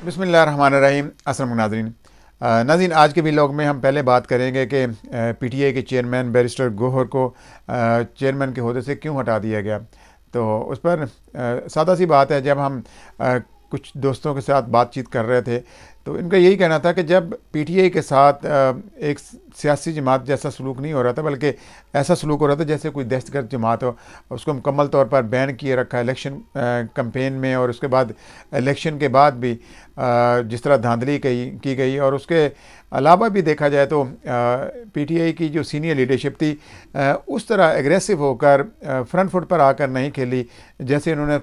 बिस्मिल्लाहिर्रहमानिर्रहीम। अस्सलाम नाज़रीन। नाज़रीन, आज के व्लॉग में हम पहले बात करेंगे कि पीटीआई के चेयरमैन बैरिस्टर गौहर को चेयरमैन के ओहदे से क्यों हटा दिया गया। तो उस पर सादा सी बात है, जब हम कुछ दोस्तों के साथ बातचीत कर रहे थे तो इनका यही कहना था कि जब पीटीआई के साथ एक सियासी जमात जैसा सलूक नहीं हो रहा था, बल्कि ऐसा सलूक हो रहा था जैसे कोई दहशतगर्द जमात हो, उसको मुकम्मल तौर पर बैन किए रखा है इलेक्शन कैंपेन में, और उसके बाद इलेक्शन के बाद भी जिस तरह धांधली की गई, और उसके अलावा भी देखा जाए तो पीटीआई की जो सीनियर लीडरशिप थी उस तरह एग्रेसिव होकर फ्रंट फुट पर आकर नहीं खेली, जैसे उन्होंने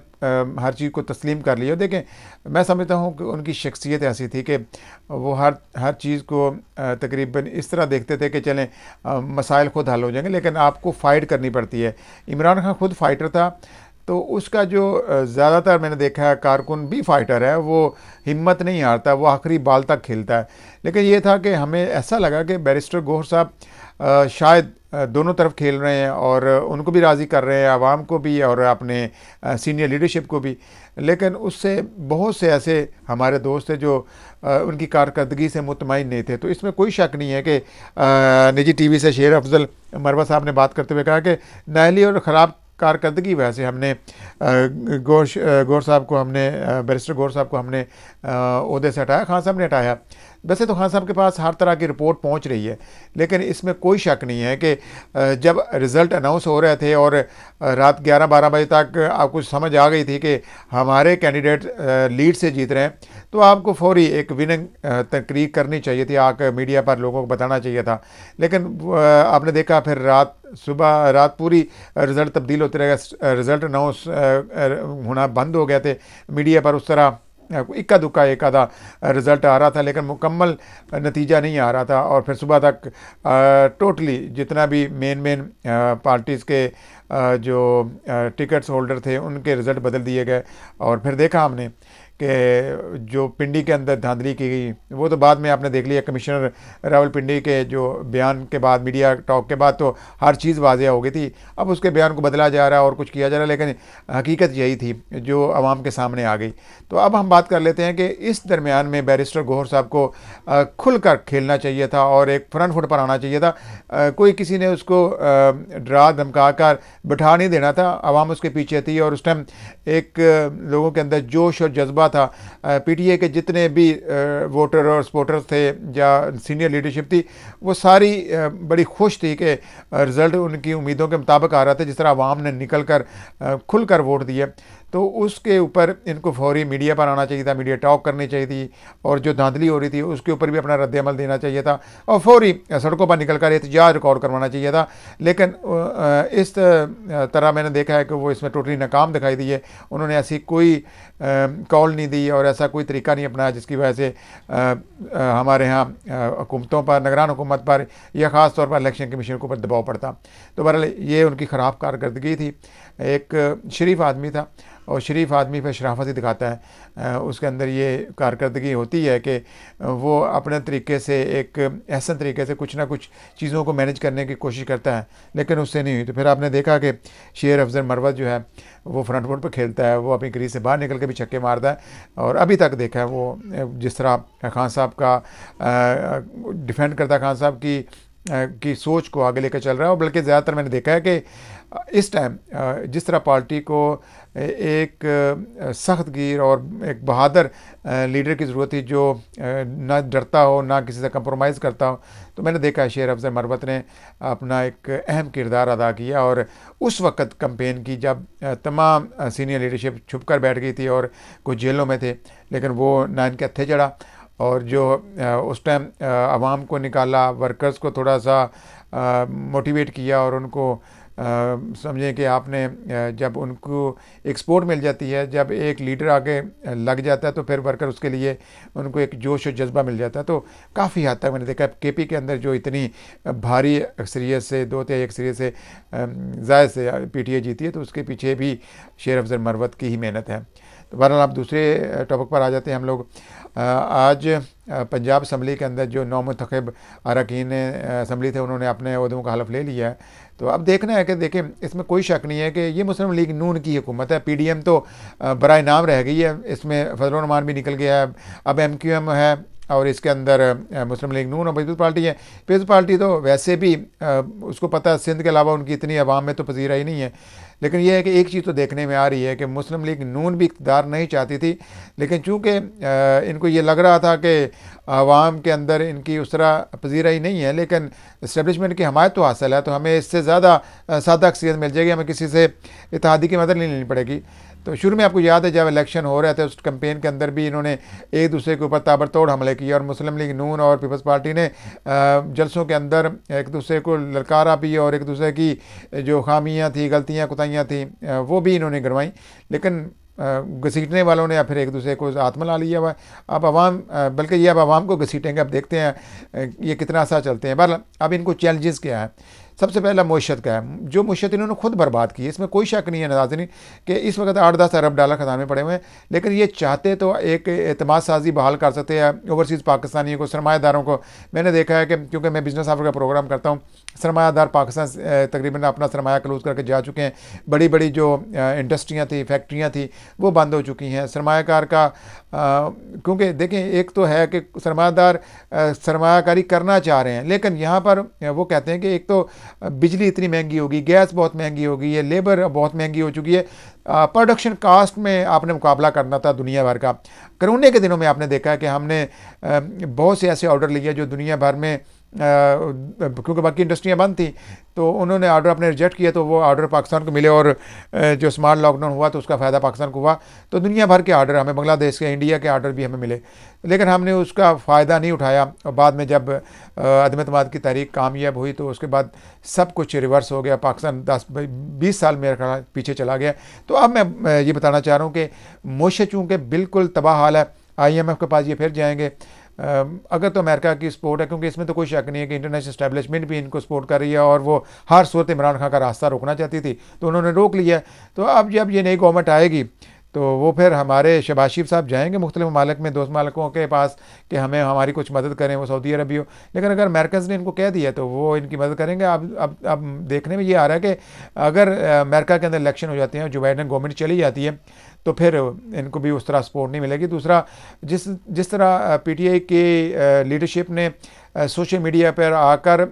हर चीज़ को तस्लीम कर लिया। देखें, मैं समझता हूँ कि उनकी शख्सियत ऐसी थी कि वो हर चीज़ को तकरीबन इस तरह देखते थे कि चलें मसाइल खुद हल हो जाएंगे, लेकिन आपको फ़ाइट करनी पड़ती है। इमरान खान खुद फाइटर था, तो उसका जो ज़्यादातर मैंने देखा है कारकुन भी फाइटर है, वो हिम्मत नहीं हारता, वो आखिरी बाल तक खेलता है। लेकिन ये था कि हमें ऐसा लगा कि बैरिस्टर गौहर साहब शायद दोनों तरफ खेल रहे हैं और उनको भी राज़ी कर रहे हैं, आवाम को भी और अपने सीनियर लीडरशिप को भी। लेकिन उससे बहुत से ऐसे हमारे दोस्त थे जो उनकी कारकर्दगी से मुतमईन नहीं थे। तो इसमें कोई शक नहीं है कि निजी टीवी से शेर अफजल मरवा साहब ने बात करते हुए कहा कि नाअहली और ख़राब कारकर्दगी वजह से हमने गौहर साहब को हमने बैरिस्टर गौहर साहब को हमने ओहदे से हटाया, खान साहब ने हटाया। वैसे तो खान साहब के पास हर तरह की रिपोर्ट पहुंच रही है, लेकिन इसमें कोई शक नहीं है कि जब रिज़ल्ट अनाउंस हो रहे थे और रात 11-12 बजे तक आपको समझ आ गई थी कि हमारे कैंडिडेट लीड से जीत रहे हैं, तो आपको फौरी एक विनिंग तकरीर करनी चाहिए थी, आकर मीडिया पर लोगों को बताना चाहिए था। लेकिन आपने देखा फिर रात पूरी रिज़ल्ट तब्दील होते रहेगा, रिज़ल्ट अनाउंस होना बंद हो गए थे मीडिया पर। उस तरह इक्का दुक्का एक आधा रिज़ल्ट आ रहा था, लेकिन मुकम्मल नतीजा नहीं आ रहा था। और फिर सुबह तक टोटली जितना भी मेन पार्टीज़ के जो टिकट्स होल्डर थे उनके रिज़ल्ट बदल दिए गए। और फिर देखा हमने कि जो पिंडी के अंदर धांधली की गई, वो तो बाद में आपने देख लिया, कमिश्नर रावलपिंडी के जो बयान के बाद, मीडिया टॉक के बाद तो हर चीज़ वाज़ेह हो गई थी। अब उसके बयान को बदला जा रहा है और कुछ किया जा रहा है, लेकिन हकीकत यही थी जो आवाम के सामने आ गई। तो अब हम बात कर लेते हैं कि इस दरमियान में बैरिस्टर गौहर साहब को खुलकर खेलना चाहिए था और एक फ्रंट फुट पर आना चाहिए था। कोई किसी ने उसको डरा धमका कर बिठा नहीं देना था, आवाम उसके पीछे थी। और उस टाइम एक लोगों के अंदर जोश और जज्बा था। पीटीए के जितने भी वोटर और सपोर्टर्स थे या सीनियर लीडरशिप थी, वो सारी बड़ी खुश थी कि रिज़ल्ट उनकी उम्मीदों के मुताबिक आ रहा था, जिस तरह आवाम ने निकल कर खुलकर वोट दिए। तो उसके ऊपर इनको फौरी मीडिया पर आना चाहिए था, मीडिया टॉक करनी चाहिए थी, और जो धांधली हो रही थी उसके ऊपर भी अपना रद्द-ए-अमल देना चाहिए था, और फौरी सड़कों पर निकल कर एहतजाज रिकॉर्ड करवाना चाहिए था। लेकिन इस तरह मैंने देखा है कि वो इसमें टोटली नाकाम दिखाई दी है। उन्होंने ऐसी कोई कॉल नहीं दी और ऐसा कोई तरीका नहीं अपनाया जिसकी वजह से हमारे यहाँ हुकूमतों पर, निगरान हुकूमत पर या ख़ास तौर पर इलेक्शन कमीशन के ऊपर दबाव पड़ता। तो बहरहाल ये उनकी ख़राब कारकर्दगी थी। एक शरीफ आदमी था, और शरीफ आदमी पर शराफत ही दिखाता है, उसके अंदर ये कारकर्दगी होती है कि वो अपने तरीके से एक एहसन तरीके से कुछ ना कुछ चीज़ों को मैनेज करने की कोशिश करता है, लेकिन उससे नहीं हुई। तो फिर आपने देखा कि शेर अफजल मरवत जो है वो फ्रंट फुट पर खेलता है, वो अपनी क्रीज से बाहर निकल के भी छक्के मारता है, और अभी तक देखा है वो जिस तरह खान साहब का डिफेंड करता है, खान साहब की सोच को आगे लेकर चल रहा है। और बल्कि ज़्यादातर मैंने देखा है कि इस टाइम जिस तरह पार्टी को एक सख्त गिर और एक बहादुर लीडर की ज़रूरत थी जो ना डरता हो, ना किसी से कंप्रोमाइज़ करता हो, तो मैंने देखा है शेर अफजल मरवत ने अपना एक अहम किरदार अदा किया। और उस वक़्त कैंपेन की जब तमाम सीनियर लीडरशिप छुप कर बैठ गई थी और कुछ जेलों में थे, लेकिन वो ना इनके हत्थे चढ़ा, और जो उस टाइम आवाम को निकाला, वर्कर्स को थोड़ा सा मोटिवेट किया, और उनको समझें कि आपने जब उनको एक सपोर्ट मिल जाती है, जब एक लीडर आगे लग जाता है, तो फिर वर्कर उसके लिए उनको एक जोश और जज्बा मिल जाता है। तो काफ़ी हद तक मैंने देखा है केपी के अंदर जो इतनी भारी अक्सरियत से, 2/3 अक्सरियत से ज़ाहिर से पीटीआई जीती है, तो उसके पीछे भी शेर अफजल मरवत की ही मेहनत है। तो बहरहाल आप दूसरे टॉपिक पर आ जाते हैं हम लोग। आज पंजाब असम्बली के अंदर जो नौमुंतखब अरकान असम्बली थे उन्होंने अपने ओहदों का हलफ ले लिया है। तो अब देखना है कि देखें, इसमें कोई शक नहीं है कि ये मुस्लिम लीग नून की हुकूमत है। PDM तो बराए नाम रह गई है, इसमें फजल रहमान भी निकल गया है, अब MQM है और इसके अंदर मुस्लिम लीग नून और पीपल्स पार्टी है। पीपल्स पार्टी तो वैसे भी उसको पता है सिंध के अलावा उनकी इतनी आवाम में तो पजीरा ही नहीं है। लेकिन यह है कि एक चीज़ तो देखने में आ रही है कि मुस्लिम लीग नून भी इक़्तिदार नहीं चाहती थी, लेकिन चूँकि इनको ये लग रहा था कि आवाम के अंदर इनकी उस तरह पजीरा ही नहीं है, लेकिन इस्टेबलिशमेंट की हमायत तो हासिल है, तो हमें इससे ज़्यादा सादा अक्सियत मिल जाएगी, हमें किसी से इत्तेहादी की मदद नहीं लेनी पड़ेगी। तो शुरू में आपको याद है जब इलेक्शन हो रहे थे उस कैंपेन के अंदर भी इन्होंने एक दूसरे के ऊपर ताबड़तोड़ हमले किए और मुस्लिम लीग नून और पीपल्स पार्टी ने जलसों के अंदर एक दूसरे को ललकारा भी और एक दूसरे की जो खामियां थी, गलतियां कुताइयां थी वो भी इन्होंने गिरवाई। लेकिन घसीटने वालों ने या फिर एक दूसरे को हाथ मिला लिया हुआ। अब आवाम बल्कि ये अब आवाम को घसीटेंगे। अब देखते हैं ये कितना सा चलते हैं। बहरहाल अब इनको चैलेंजेस क्या है? सबसे पहला मुशत का है, जो मुशत इन्होंने खुद बर्बाद की है, इसमें कोई शक नहीं है नाज़रीन कि इस वक्त 8-10 अरब डॉलर खजाने में पड़े हुए हैं, लेकिन ये चाहते तो एक एतमाद साजी बहाल कर सकते हैं ओवरसीज़ पाकिस्तानियों को, सरमायादारों को। मैंने देखा है कि क्योंकि मैं बिजनेस ऑफर का प्रोग्राम करता हूँ, सरमायादार पाकिस्तान तकरीबन अपना सरमाया क्लोज करके जा चुके हैं। बड़ी बड़ी जो इंडस्ट्रियाँ थी, फैक्ट्रियाँ थी, वो बंद हो चुकी हैं। सरमायाकार का क्योंकि देखें, एक तो है कि सरमायादार सरमायाकारी करना चाह रहे हैं, लेकिन यहाँ पर वो कहते हैं कि एक तो बिजली इतनी महंगी होगी, गैस बहुत महंगी होगी है, लेबर बहुत महंगी हो चुकी है, प्रोडक्शन कास्ट में आपने मुकाबला करना था दुनिया भर का। कोरोना के दिनों में आपने देखा है कि हमने बहुत से ऐसे ऑर्डर लिए जो दुनिया भर में क्योंकि बाकी इंडस्ट्रियाँ बंद थी तो उन्होंने ऑर्डर अपने रिजेक्ट किया, तो वो ऑर्डर पाकिस्तान को मिले और जो स्मार्ट लॉकडाउन हुआ तो उसका फ़ायदा पाकिस्तान को हुआ। तो दुनिया भर के ऑर्डर हमें, बांग्लादेश के, इंडिया के ऑर्डर भी हमें मिले, लेकिन हमने उसका फ़ायदा नहीं उठाया। और बाद में जब अदम एतमाद की तारीख कामयाब हुई तो उसके बाद सब कुछ रिवर्स हो गया। पाकिस्तान 10-20 साल मेरा पीछे चला गया। तो अब मैं ये बताना चाह रहा हूँ कि मुश्किल चूँकि बिल्कुल तबाह हाल है, IMF के पास ये फिर जाएंगे। अगर तो अमेरिका की सपोर्ट है, क्योंकि इसमें तो कोई शक नहीं है कि इंटरनेशनल एस्टैब्लिशमेंट भी इनको सपोर्ट कर रही है और वो हर सूरत इमरान खान का रास्ता रोकना चाहती थी, तो उन्होंने रोक लिया। तो अब जब ये नई गवर्नमेंट आएगी तो वो फिर हमारे शहबाज शरीफ साहब जाएंगे मुख्तलिफ ममालिक में, दोस्त ममालिकों के पास कि हमें हमारी कुछ मदद करें, वो सऊदी अरब भी हो। लेकिन अगर अमेरिकन ने इनको कह दिया तो वो इनकी मदद करेंगे। अब देखने में ये आ रहा है कि अगर अमेरिका के अंदर इलेक्शन हो जाते हैं, जो बाइडेन गवर्नमेंट चली जाती है, तो फिर इनको भी उस तरह सपोर्ट नहीं मिलेगी। दूसरा, जिस तरह PTI के लीडरशिप ने सोशल मीडिया पर आकर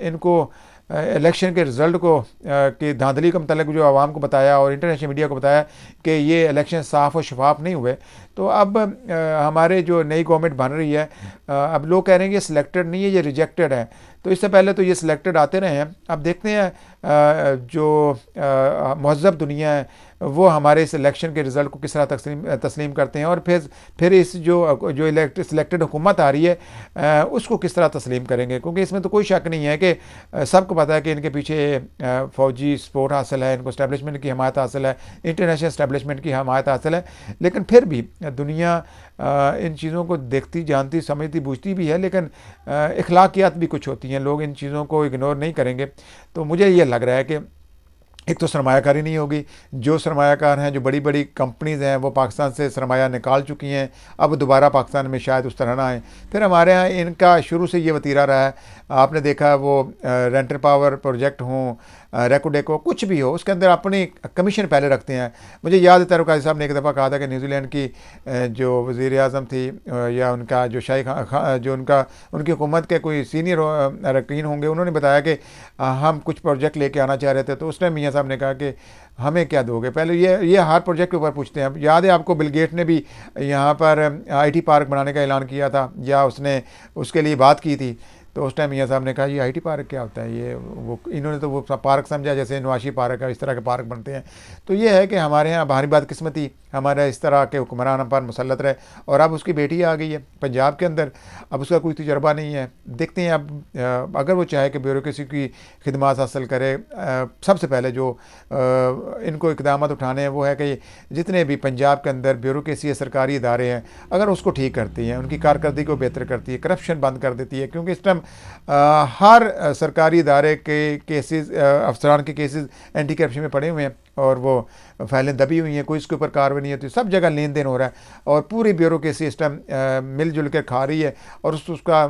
इनको इलेक्शन के रिज़ल्ट को की धांधली के मतलब जो आवाम को बताया और इंटरनेशनल मीडिया को बताया कि ये इलेक्शन साफ़ और शफाफ नहीं हुए, तो अब हमारे जो नई गवर्नमेंट बन रही है, अब लोग कह रहे हैं ये सिलेक्टेड नहीं है, ये रिजेक्टेड है। तो इससे पहले तो ये सिलेक्टेड आते रहे हैं। अब देखते हैं जो महज़ब दुनिया है वो हमारे इस इलेक्शन के रिज़ल्ट को किस तरह तस्लीम करते हैं और फिर इस जो सिलेक्टेड हुकूमत आ रही है उसको किस तरह तस्लीम करेंगे। क्योंकि इसमें तो कोई शक नहीं है कि सबको पता है कि इनके पीछे फ़ौजी सपोर्ट हासिल है, इनको इस्टेब्लिशमेंट की हमायत हासिल है, इंटरनेशनल इस्टेब्लिशमेंट की हमायत हासिल है। लेकिन फिर भी दुनिया इन चीज़ों को देखती, जानती, समझती, बूझती भी है, लेकिन इखलाकियात भी कुछ होती हैं, लोग इन चीज़ों को इग्नोर नहीं करेंगे। तो मुझे ये लग रहा है कि एक तो सरमायाकारी नहीं होगी, जो सरमायाकार हैं, जो बड़ी बड़ी कंपनीज़ हैं, वो पाकिस्तान से सरमाया निकाल चुकी हैं, अब दोबारा पाकिस्तान में शायद उस तरह ना आए। फिर हमारे यहाँ इनका शुरू से ये वतीरा रहा है, आपने देखा वो रेंटल पावर प्रोजेक्ट हों, रेकोडेको, कुछ भी हो, उसके अंदर अपनी कमीशन पहले रखते हैं। मुझे याद है तैयब काजी साहब ने एक दफ़ा कहा था कि न्यूजीलैंड की जो वज़ीर आज़म थी या उनका जो शाही जो उनकी हुकूमत के कोई सीनियर अरकान होंगे, उन्होंने बताया कि हम कुछ प्रोजेक्ट लेके आना चाह रहे थे, तो उस टाइम मियाँ साहब ने कहा कि हमें क्या दोगे, पहले ये हर प्रोजेक्ट के ऊपर पूछते हैं। याद है आपको बिल गेट ने भी यहाँ पर IT पार्क बनाने का ऐलान किया था या उसने उसके लिए बात की थी, तो उस टाइम मियाँ साहब ने कहा ये IT पार्क क्या होता है, ये वो इन्होंने तो वो पार्क समझा जैसे नवाशी पार्क है, इस तरह के पार्क बनते हैं। तो ये है कि हमारे यहाँ बाहरी बदकिस्मती हमारे इस तरह के हुक्मरान पर मुसल्लत रहे। और अब उसकी बेटी आ गई है पंजाब के अंदर, अब उसका कोई तजर्बा नहीं है। देखते हैं अब अगर वो चाहे कि ब्यूरोक्रेसी की खिदमात हासिल करे, सबसे पहले जो इनको इक़दाम उठाने हैं वो है कि जितने भी पंजाब के अंदर ब्यूरोक्रेसी या सरकारी इदारे हैं, अगर उसको ठीक करती हैं, उनकी कारकर्दगी को बेहतर करती है, करप्शन बंद कर देती है। क्योंकि इस टाइम हर सरकारी इदारे के केसेस, अफसरान के केसेस एंटी करप्शन में पड़े हुए हैं। और वो फाइलें दबी हुई हैं, कोई इसके ऊपर कार्रवाई नहीं होती, सब जगह लेन देन हो रहा है और पूरी ब्यूरोक्रेसी इस टाइम मिलजुल कर खा रही है और उसका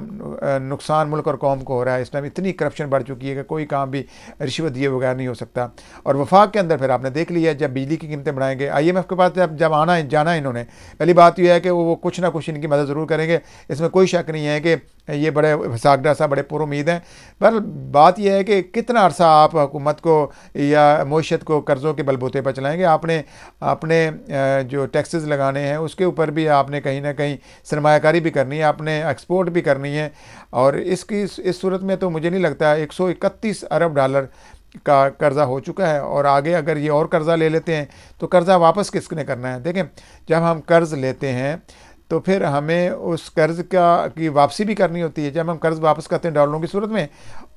नुकसान मुल्क और कौम को हो रहा है। इस टाइम इतनी करप्शन बढ़ चुकी है कि कोई काम भी रिश्वत दिए बगैर नहीं हो सकता। और वफाक के अंदर फिर आपने देख लिया, जब बिजली की कीमतें बढ़ाएंगे, IMF के पास जब आना है जाना है इन्होंने, पहली बात यह है कि वो कुछ ना कुछ इनकी मदद ज़रूर करेंगे, इसमें कोई शक नहीं है कि ये बड़े सागडा साहब बड़े पुरुमीद हैं। पर बात यह है कि कितना अरसा आप हुकूमत को या मईशत को कर्ज़ों के बलबूते पर चलाएंगे। आपने अपने जो टैक्सेस लगाने हैं उसके ऊपर भी आपने कहीं ना कहीं सरमायाकारी भी करनी है, आपने एक्सपोर्ट भी करनी है। और इस सूरत में तो मुझे नहीं लगता, 131 अरब डॉलर का कर्ज़ा हो चुका है और आगे अगर ये और कर्ज़ा ले लेते हैं तो कर्ज़ा वापस किसने करना है। देखें, जब हम कर्ज़ लेते हैं तो फिर हमें उस कर्ज़ की वापसी भी करनी होती है। जब हम कर्ज़ वापस करते हैं डॉलरों की सूरत में,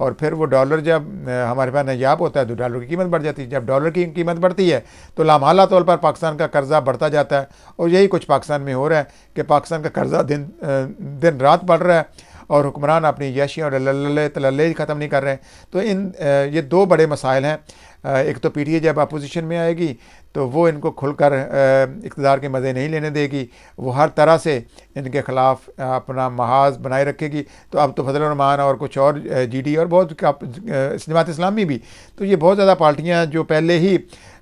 और फिर वो डॉलर जब हमारे पास नायाब होता है तो डॉलर की कीमत बढ़ जाती है। जब डॉलर की कीमत बढ़ती है तो लामाला तौर पर पाकिस्तान का कर्ज़ा बढ़ता जाता है। और यही कुछ पाकिस्तान में हो रहा है कि पाकिस्तान का कर्ज़ा दिन रात बढ़ रहा है और हुक्मरान अपनी यशियाँ और लल्ले तलल्ले ख़त्म नहीं कर रहे हैं। तो ये दो बड़े मसाइल हैं। एक तो PTI जब अपोजिशन में आएगी तो वो इनको खुलकर इक़्तिदार के मज़े नहीं लेने देगी, वो हर तरह से इनके ख़िलाफ़ अपना महाज बनाए रखेगी। तो अब तो फजल रहमान और कुछ और GD और बहुत जमात इस्लामी भी, तो ये बहुत ज़्यादा पार्टियाँ जो पहले ही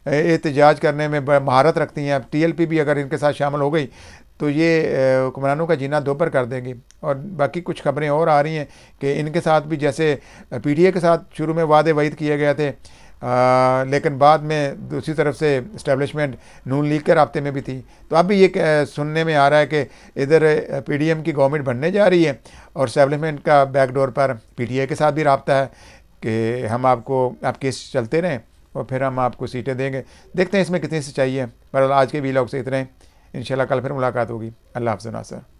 एहतजाज करने में महारत रखती हैं, अब TLP भी अगर इनके साथ शामिल हो गई तो ये हुक्मरानों का जीना दोभर कर देंगी। और बाकी कुछ खबरें और आ रही हैं कि इनके साथ भी, जैसे PTI के साथ शुरू में वादे वईद किए गए थे, लेकिन बाद में दूसरी तरफ से इस्टेब्लिशमेंट नून लीग के राब्ते में भी थी। तो अब भी ये सुनने में आ रहा है कि इधर PDM की गवर्नमेंट बनने जा रही है और इस्टेब्लिशमेंट का बैकडोर पर PTI के साथ भी रब्ता है कि हम आप केस चलते रहें और फिर हम आपको सीटें देंगे। देखते हैं इसमें कितनी सच्चाई है। बहरहाल आज के व्लॉग से इतने, इंशाल्लाह कल फिर मुलाकात होगी। अल्लाह हाफ़िज़ नासर।